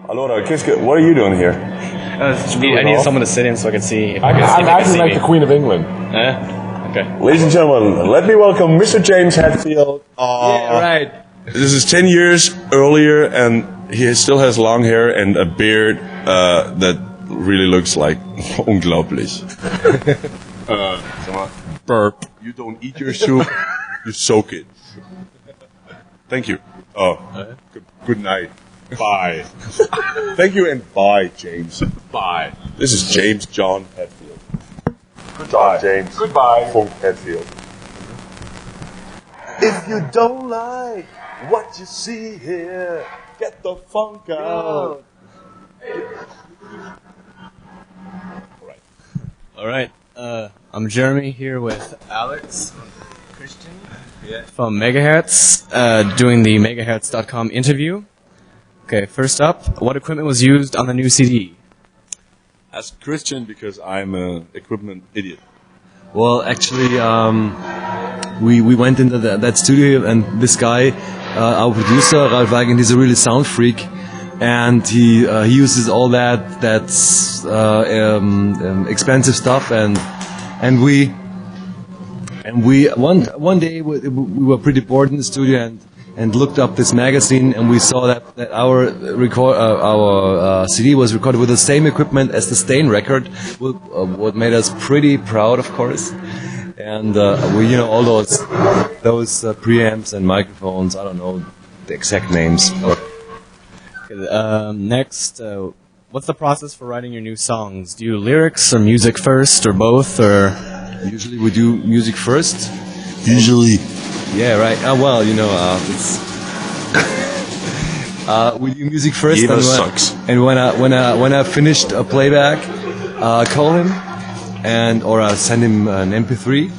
Allora, what are you doing here? I need someone to sit in so I can see. I'm acting like the Queen of England. Okay. Ladies and gentlemen, let me welcome Mr. James Hetfield. Yeah, right. This is 10 years earlier, and he still has long hair and a beard that really looks like unglaublich. Burp. You don't eat your soup, you soak it. Thank you. Good night. Bye. Thank you and bye, James. Bye. This is James John Hetfield. Goodbye, James. Goodbye, Funk Hetfield. If you don't like what you see here, get the funk out. All right. I'm Jeremy here with Alexx and Christian from Megaherz, doing the Megaherz.com interview. Okay, first up, what equipment was used on the new CD? Ask Christian because I'm an equipment idiot. Well, actually, we went into that studio, and this guy, our producer, Ralf Weigand, he's a really sound freak, and he uses all that's expensive stuff, and we one day we were pretty bored in the studio and looked up this magazine, and we saw that our CD was recorded with the same equipment as the Stain record, what made us pretty proud, of course. And we, all those preamps and microphones. I don't know the exact names. Next, what's the process for writing your new songs? Do you lyrics or music first, or both, or? Usually we do music first. Usually. Yeah, right. It's we do music first. Eva sucks. And when I finished a playback, call him, or I send him an MP3,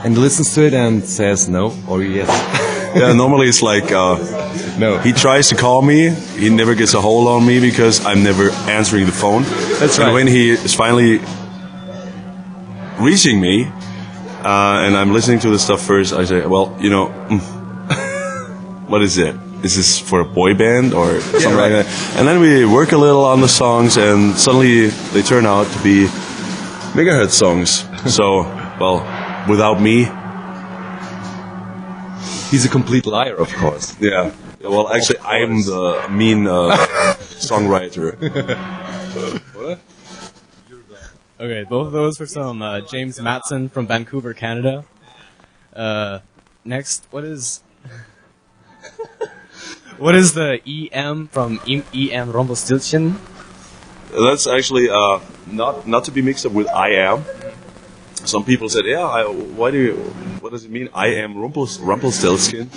and he listens to it and says no or yes. Yeah, normally it's like no. He tries to call me. He never gets a hold on me because I'm never answering the phone. That's right. And when he is finally reaching me, and I'm listening to the stuff first, I say, well, what is it? Is this for a boy band or something like that? And then we work a little on the songs, and suddenly they turn out to be Megaherz songs. So, well, without me, he's a complete liar, of course. Yeah. Well, actually, I am the mean songwriter. What? Okay, both of those for some James Matson from Vancouver, Canada. Next, what is the EM from EM Rumpelstiltskin? That's actually not to be mixed up with I am. Some people said, what does it mean? I am Rumpelstiltskin.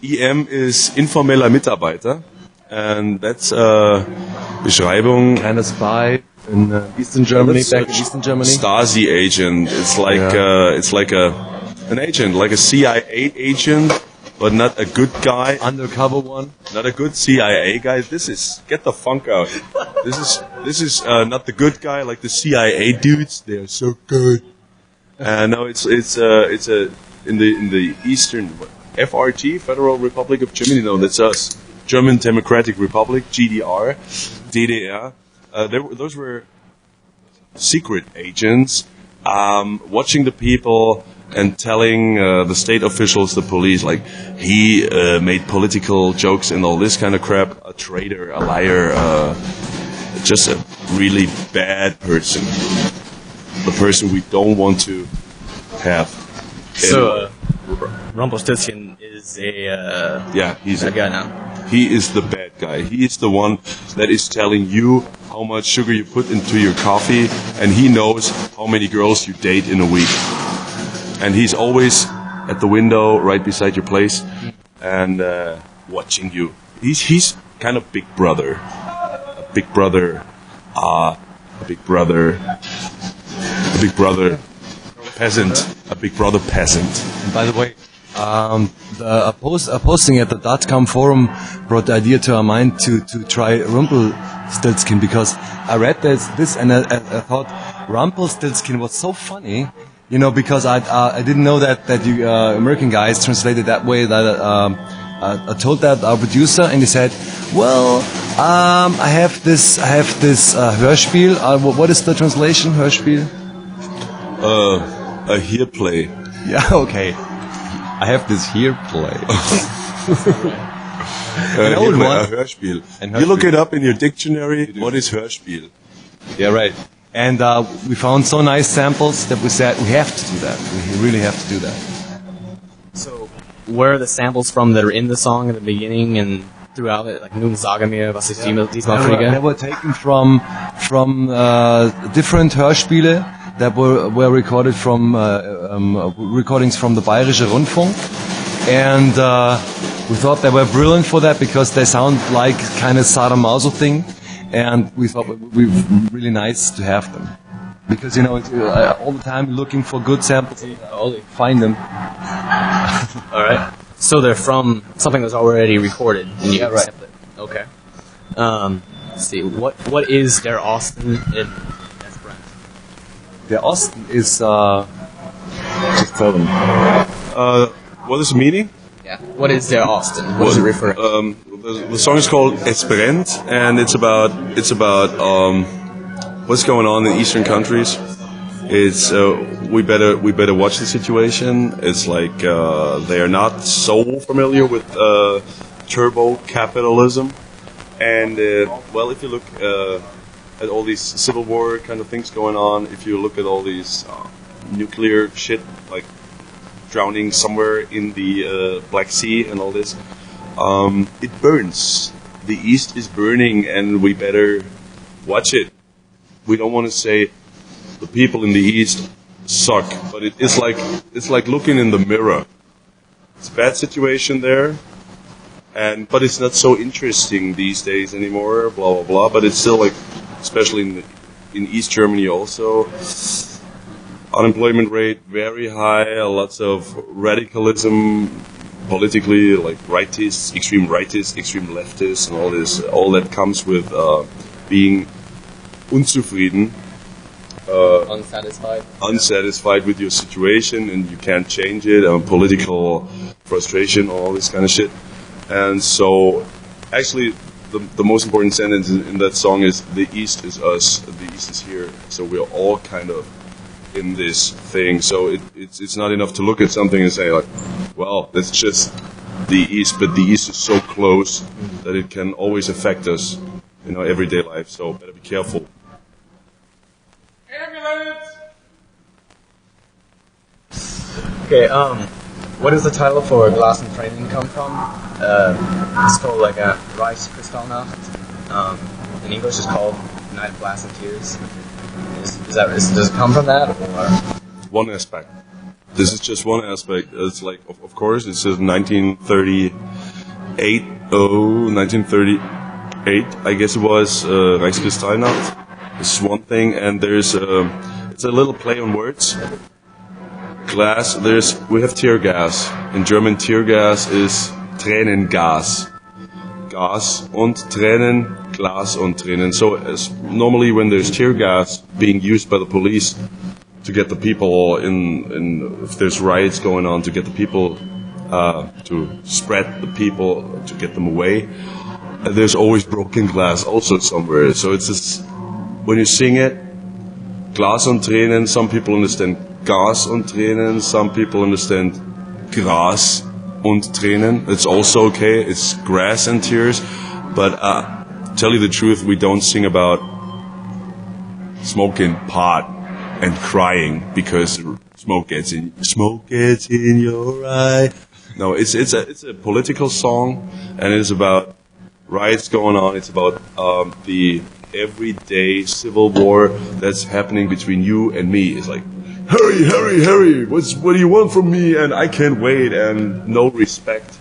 EM is informeller Mitarbeiter. And that's Beschreibung. Kind of spy in Eastern Germany, back in Eastern Germany. Stasi agent. It's like an agent, like a CIA agent, but not a good guy. Undercover one. Not a good CIA guy. Get the funk out. This is not the good guy like the CIA dudes. They are so good. No, it's in the Eastern FRG, Federal Republic of Germany. No, that's us. German Democratic Republic, GDR, DDR. Those were secret agents watching the people and telling the state officials, the police, like he made political jokes and all this kind of crap. A traitor, a liar, just a really bad person. The person we don't want to have. So, Rumpelstiltskin is he's a guy now. He is the bad guy. He is the one that is telling you how much sugar you put into your coffee, and he knows how many girls you date in a week. And he's always at the window right beside your place and watching you. He's kind of Big Brother. A Big Brother peasant. A Big Brother peasant. And by the way, a posting at the .com forum brought the idea to our mind to try Rumpelstiltskin, because I read this and I thought Rumpelstiltskin was so funny, because I didn't know that you American guys translated that way, that I told that our producer, and he said, "Well, I have this Hörspiel. What is the translation? Hörspiel? A here play. Yeah, okay. I have this here play. An old one. A Hörspiel. You look it up in your dictionary. What is Hörspiel? Yeah, right. And we found so nice samples that we said we have to do that. We really have to do that. So, where are the samples from that are in the song at the beginning and throughout it? Like, nun sage mir, was ich diesmal kriege? They were taken from different Hörspiele that were recorded from recordings from the Bayerische Rundfunk, and we thought they were brilliant for that because they sound like kind of sadomaso thing, and we thought it would be really nice to have them because all the time looking for good samples, find them. All right. So they're from something that's already recorded. And you right. Sample it. Okay. Let's see. What is Der Osten in Esperanto? Der Osten is just tell them. What is the meaning? Yeah. What is Der Osten? What does it refer to? The song is called Esperant, and it's about what's going on in Eastern countries. It's we better watch the situation. It's like they are not so familiar with turbo capitalism, and well, if you look at all these civil war kind of things going on, if you look at all these nuclear shit like drowning somewhere in the Black Sea and all this, it burns. The East is burning, and we better watch it. We don't want to say the people in the East suck, but it's like looking in the mirror. It's a bad situation there, but it's not so interesting these days anymore. Blah blah blah. But it's still like, especially in East Germany also, unemployment rate very high. Lots of radicalism politically, like rightists, extreme leftists, and all this. All that comes with being unzufrieden. Unsatisfied with your situation, and you can't change it, political frustration, all this kind of shit. And so, actually, the most important sentence in that song is, the East is us, the East is here. So we're all kind of in this thing. So it's not enough to look at something and say, like, well, that's just the East, but the East is so close that it can always affect us in our everyday life, so better be careful. Okay, what does the title for Glas und Tränen come from? It's called like a Reichskristallnacht. In English it's called Night of Glass and Tears. Does it come from that? Or? One aspect. This is just one aspect. It's like, of course, it says 1938, I guess it was, Reichskristallnacht. This is one thing, and there's it's a little play on words. Glass, we have tear gas. In German, tear gas is Tränengas. Gas und Tränen, Glas und Tränen. So normally when there's tear gas being used by the police to get the people if there's riots going on, to get the people, to spread the people, to get them away, there's always broken glass also somewhere. So it's just, when you sing it, Glas und Tränen, some people understand Gas und Tränen, some people understand Gras und Tränen. It's also okay, it's grass and tears, but tell you the truth, we don't sing about smoking pot and crying because smoke gets in your eye. No, it's a political song, and it's about riots going on. It's about the everyday civil war that's happening between you and me. It's like, hurry, what do you want from me? And I can't wait, and no respect.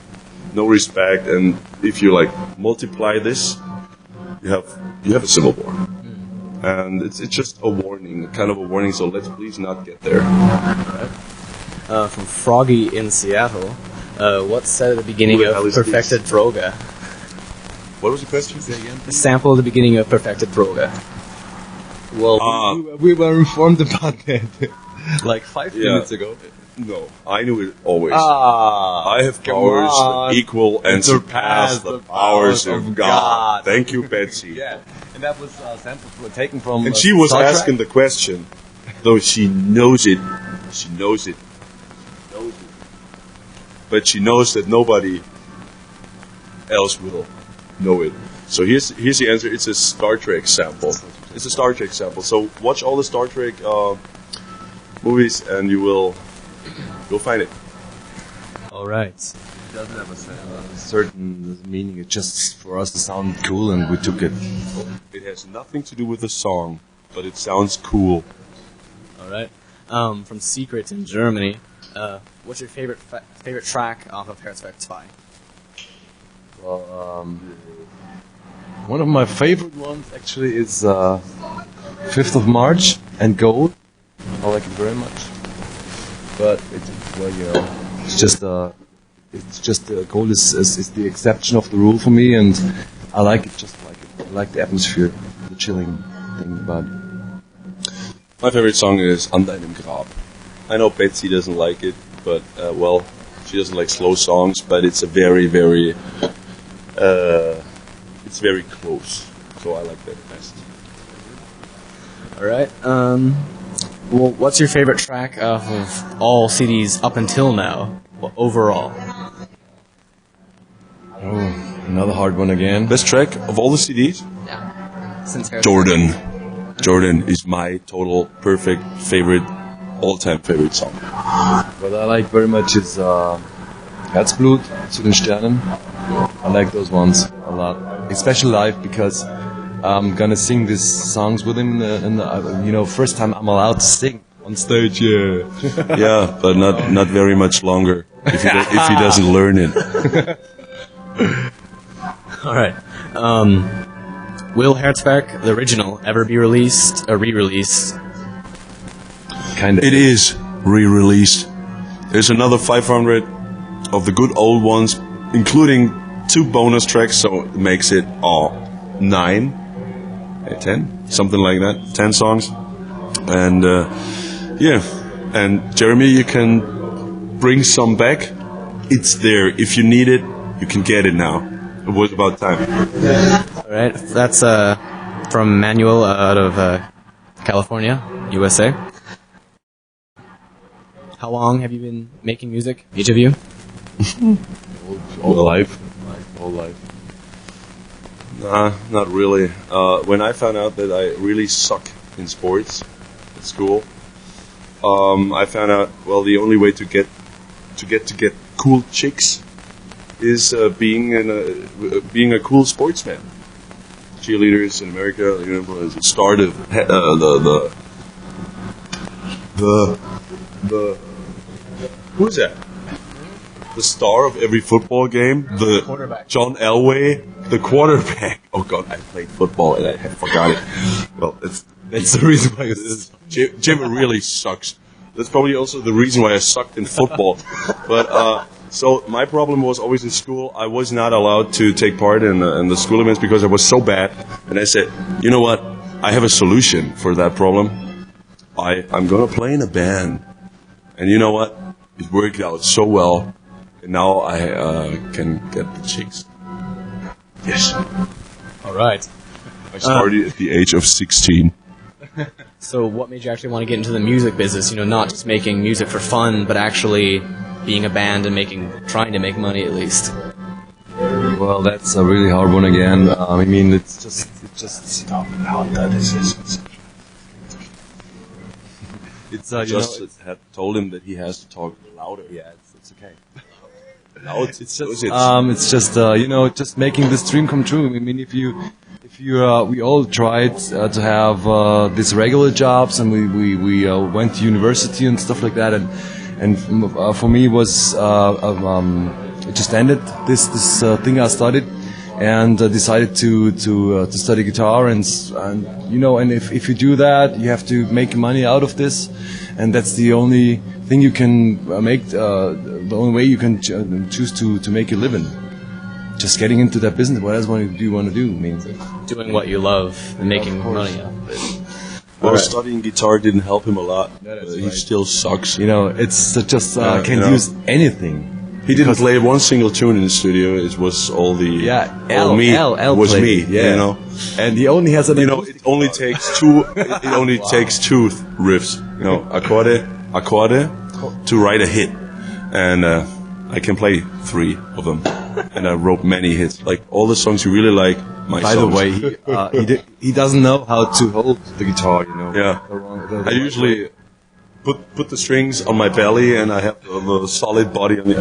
And if you like multiply this, you have a civil war. And it's just a warning, kind of a warning, so let's please not get there. From Froggy in Seattle, what's said at the beginning of Perfected Droga? What was the question? Say again. A sample at the beginning of Perfected Droga. Well, we were informed about that like 5 minutes ago. No, I knew it always. Ah, I have powers that equal and surpass the powers of God. Thank you, Betsy. Yeah, and that was samples were taken from. And she was Star Trek. asking the question, though she knows it. She knows it. But she knows that nobody else will know it. So here's the answer. It's a Star Trek sample. It's a Star Trek sample. So watch all the Star Trek movies, and you'll find it. All right. It doesn't have a certain meaning. It's just for us to sound cool, and we took it. It has nothing to do with the song, but it sounds cool. All right. From Secret in Germany, what's your favorite track off of Herzwerk II? Well, one of my favorite ones actually is 5th of March and Gold. I like it very much. But it's just Gold is the exception of the rule for me, and I like it just like it. I like the atmosphere, the chilling thing about it. My favorite song is An deinem Grab. I know Betsy doesn't like it, but she doesn't like slow songs. But it's a very, very, it's very close. So I like that best. All right. Well, what's your favorite track of all CDs up until now, overall? Oh, another hard one again. Best track of all the CDs? Yeah. Since Herzwerk. Jordan is my total perfect favorite, all-time favorite song. What I like very much is Herzblut zu den Sternen. I like those ones a lot, especially live, because I'm gonna sing these songs with him in the first time I'm allowed to sing on stage. Yeah, yeah, but not very much longer if he doesn't learn it. All right. Will Herzwerk, the original, ever be released or re-released? Kind of. It is re-released. There's another 500 of the good old ones, including 2 bonus tracks, so it makes it 9, 10, something like that, 10 songs. And and Jeremy, you can bring some back. It's there. If you need it, you can get it now. It was about time. All right, that's from Manuel out of California, USA. How long have you been making music, each of you? All life. Whole life. Nah, not really. When I found out that I really suck in sports at school, I found out, well, the only way to get cool chicks is being a cool sportsman. Cheerleaders in America, the start of the who's that? The star of every football game, the quarterback. John Elway, the quarterback. Oh God, I played football and I forgot it. Well, that's the reason why Jim really sucks. That's probably also the reason why I sucked in football. But so my problem was always in school. I was not allowed to take part in the school events because I was so bad. And I said, you know what? I have a solution for that problem. I'm gonna play in a band. And you know what? It worked out so well. And now I can get the chicks. Yes. All right. I started at the age of 16. So what made you actually want to get into the music business? Not just making music for fun, but actually being a band and trying to make money at least. Well, that's a really hard one again. I mean, it's just. It's just had told him that he has to talk louder. Yeah, it's okay. Loud. It's just just making this dream come true. I mean, if you we all tried to have these regular jobs, and we went to university and stuff like that, and for me it was it just ended this thing I studied, and decided to study guitar, and if you do that, you have to make money out of this, and that's the only thing you can make, the only way you can choose to make a living. Just getting into that business. What else do you want to do? I mean, doing what you love and making money out of it. Well, studying guitar didn't help him a lot. that's He right. still sucks. You know, it's just Yeah, can you know. use anything. He didn't play one single tune in the studio. It was all the all me. L was played me. it, yeah. You know. And he only has a You know, it only takes two. It only takes two riffs. You know, acorde, to write a hit, and I can play 3 of them. And I wrote many hits, like all the songs you really like. My By the songs. way, he doesn't know how to hold the guitar. You know. Yeah. I usually put the strings on my belly, and I have the solid body on the.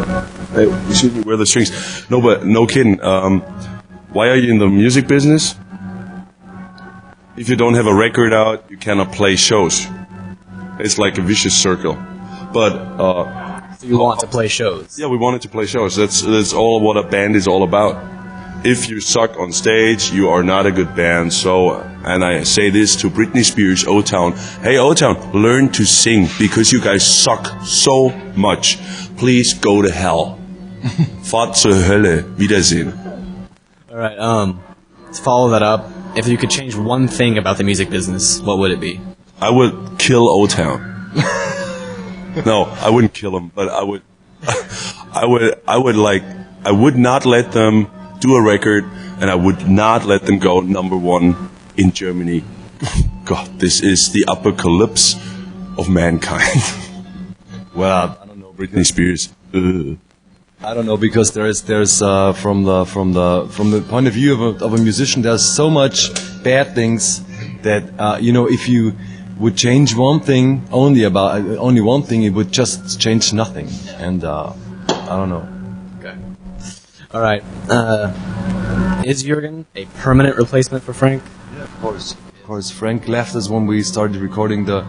Excuse me, where the strings? No, but no kidding. Why are you in the music business? If you don't have a record out, you cannot play shows. It's like a vicious circle. But So you want to play shows? yeah, we wanted to play shows. That's all what a band is all about. If you suck on stage, you are not a good band. So, and I say this to Britney Spears, O-Town. Hey, O-Town, learn to sing because you guys suck so much. Please go to hell. Fahrt zur Hölle. Wiedersehen. All right. To follow that up, if you could change one thing about the music business, what would it be? I would kill O-Town. No, I wouldn't kill him, but I would, I would not let them do a record, and I would not let them go #1 in Germany. God, this is the apocalypse of mankind. Well, I don't know, Britney Spears. Ugh. I don't know, because there's from the point of view of a musician, there's so much bad things that you know, if you would change one thing, only one thing, it would just change nothing. And I don't know. Okay. All right. Is Jürgen a permanent replacement for Frank? Yeah, of course. Frank left us when we started recording the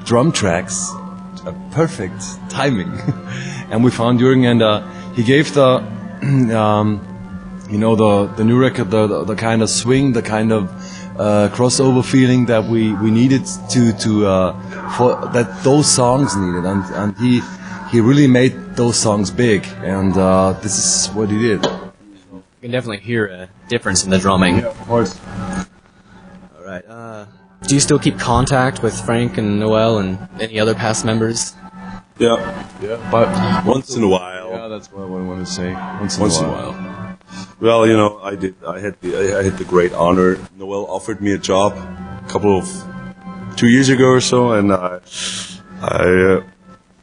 drum tracks. A perfect timing. And we found Jürgen, and he gave the you know, the new record the kind of swing, the kind of crossover feeling that we needed for that those songs needed, and he really made those songs big, and this is what he did. You can definitely hear a difference in the drumming. Yeah, of course. All right. Do you still keep contact with Frank and Noel and any other past members? Yeah, But once in a while. yeah, that's what I want to say. Once in a while. Well, you know, I had the great honor. Noel offered me a job a couple of 2 years ago or so, and I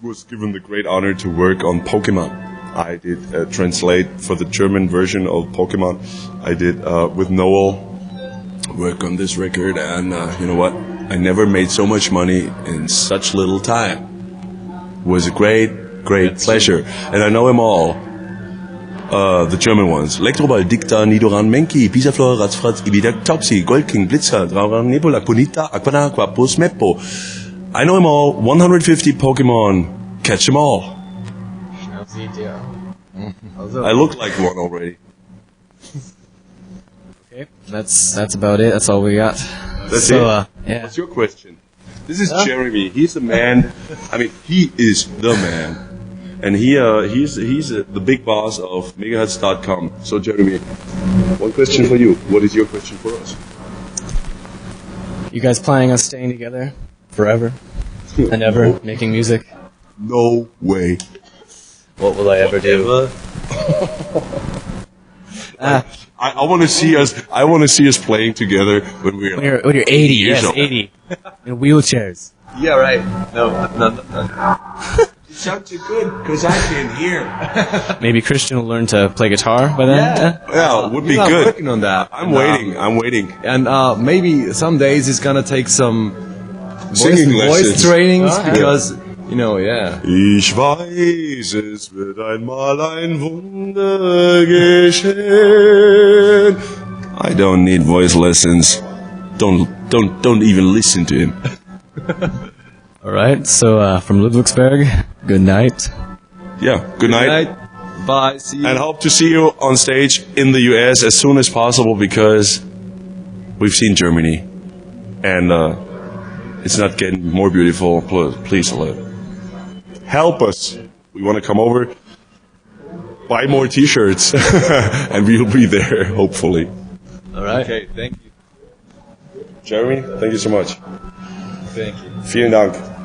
was given the great honor to work on Pokemon. I did translate for the German version of Pokemon. I did with Noel work on this record, and you know what? I never made so much money in such little time. It was a great pleasure, and I know them all. The German ones. Elektroball, Dicta, Nidoran, Menki, Pisaflor, Ratzfratz, Ibidak, Topsy, Goldking, Blitzer, Draran, Nebula, Bonita, Aquana, Quapus, Meppo. I know them all. 150 Pokemon. Catch them all. I look like one already. Okay. That's about it. That's all we got. That's so, it. Yeah. What's your question? This is Jeremy. He's the man. I mean, he is the man. And he's the big boss of Megaherz.com. So, Jeremy, one question for you. What is your question for us? You guys planning on staying together forever and ever, making music? No way. What will I ever do? I want to see us. I want to see us playing together when we're When you're 80, years yes, old. 80, in wheelchairs. Yeah, right. No. It sounds too good because I can hear. Maybe Christian will learn to play guitar by then. Yeah, it would be I'm good. working on that. I'm waiting. And maybe some days he's gonna take some Singing voice lessons. trainings, because, you know, yeah. Ich weiß, es wird einmal ein Wunder geschehen. I don't need voice lessons. Don't even listen to him. All right. So from Ludwigsburg, good night. Yeah. Good night. Bye. See you. And hope to see you on stage in the US as soon as possible, because we've seen Germany, and it's not getting more beautiful. Please help us. We want to come over, buy more T-shirts, and we'll be there, hopefully. All right. Okay, thank you. Jeremy, thank you so much. Thank you. Vielen Dank.